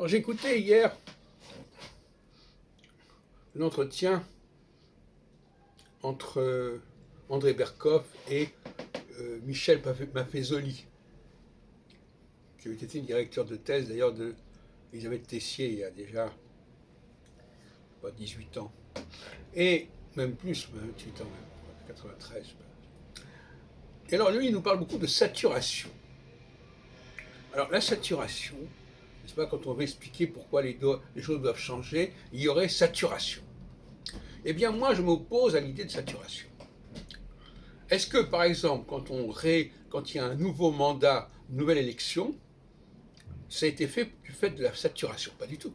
Alors, j'ai écouté hier l'entretien entre André Berkoff et Michel Maffezoli, qui avait été directeur de thèse d'ailleurs d'Elisabeth Tessier il y a déjà 18 ans. Et même plus, 28 ans même, 93. Et alors lui, il nous parle beaucoup de saturation. Alors la saturation, n'est-ce pas, quand on veut expliquer pourquoi les choses doivent changer, il y aurait saturation. Eh bien moi, je m'oppose à l'idée de saturation. Est-ce que, par exemple, quand il y a un nouveau mandat, une nouvelle élection, ça a été fait du fait de la saturation? Pas du tout.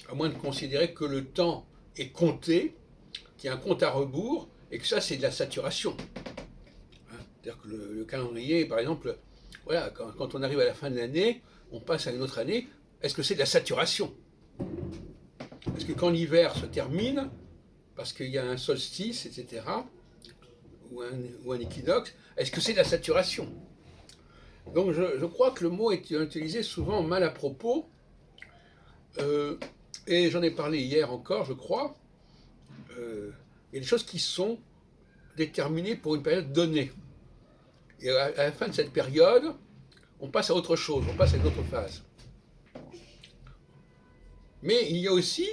À moins de considérer que le temps est compté, qu'il y a un compte à rebours, et que ça, c'est de la saturation. C'est-à-dire que le calendrier, par exemple, voilà, quand on arrive à la fin de l'année, on passe à une autre année, est-ce que c'est de la saturation? Est-ce que quand l'hiver se termine, parce qu'il y a un solstice, etc., ou un équinoxe, est-ce que c'est de la saturation? Donc je crois que le mot est utilisé souvent mal à propos, et j'en ai parlé hier encore, je crois. Il y a des choses qui sont déterminées pour une période donnée. Et à la fin de cette période, on passe à autre chose, on passe à une autre phase. Mais il y a aussi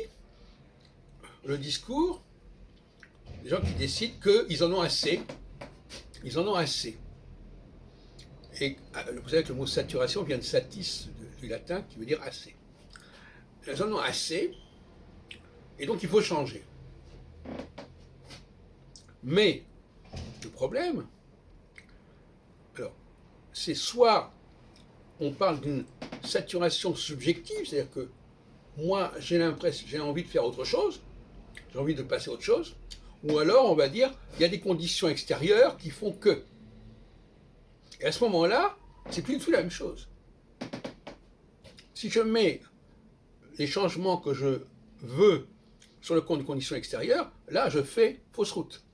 le discours des gens qui décident qu'ils en ont assez. Ils en ont assez. Et vous savez que le mot saturation vient de satis, du latin, qui veut dire assez. Ils en ont assez, et donc il faut changer. Mais le problème, alors, c'est soit on parle d'une saturation subjective, c'est-à-dire que moi j'ai envie de faire autre chose, j'ai envie de passer à autre chose, ou alors on va dire il y a des conditions extérieures qui font que. Et à ce moment-là, c'est plus du tout la même chose. Si je mets les changements que je veux sur le compte des conditions extérieures, là je fais fausse route.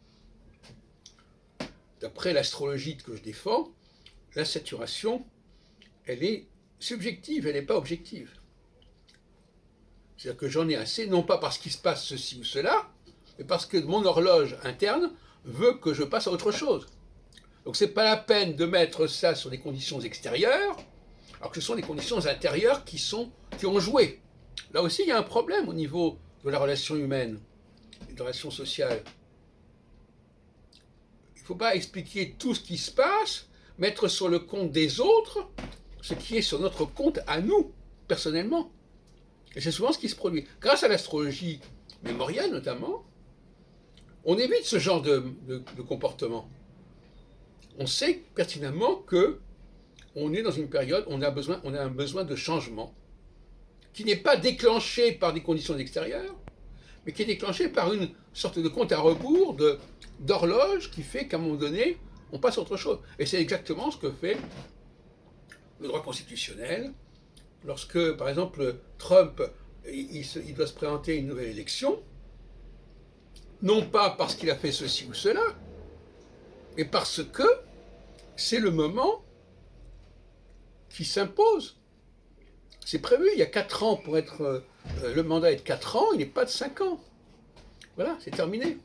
D'après l'astrologie que je défends, la saturation, elle est subjective, elle n'est pas objective. C'est-à-dire que j'en ai assez, non pas parce qu'il se passe ceci ou cela, mais parce que mon horloge interne veut que je passe à autre chose. Donc c'est pas la peine de mettre ça sur des conditions extérieures, alors que ce sont des conditions intérieures qui ont joué. Là aussi, il y a un problème au niveau de la relation humaine et de la relation sociale. Il ne faut pas expliquer tout ce qui se passe, mettre sur le compte des autres ce qui est sur notre compte à nous, personnellement. Et c'est souvent ce qui se produit. Grâce à l'astrologie mémorielle, notamment, on évite ce genre de comportement. On sait pertinemment que on est dans une période, on a un besoin de changement, qui n'est pas déclenché par des conditions extérieures, mais qui est déclenché par une sorte de compte à rebours, d'horloge, qui fait qu'à un moment donné, on passe à autre chose. Et c'est exactement ce que fait le droit constitutionnel, lorsque, par exemple, Trump, il doit se présenter à une nouvelle élection, non pas parce qu'il a fait ceci ou cela, mais parce que c'est le moment qui s'impose. C'est prévu, il y a 4 ans pour être... le mandat est de 4 ans, il n'est pas de 5 ans. Voilà, c'est terminé.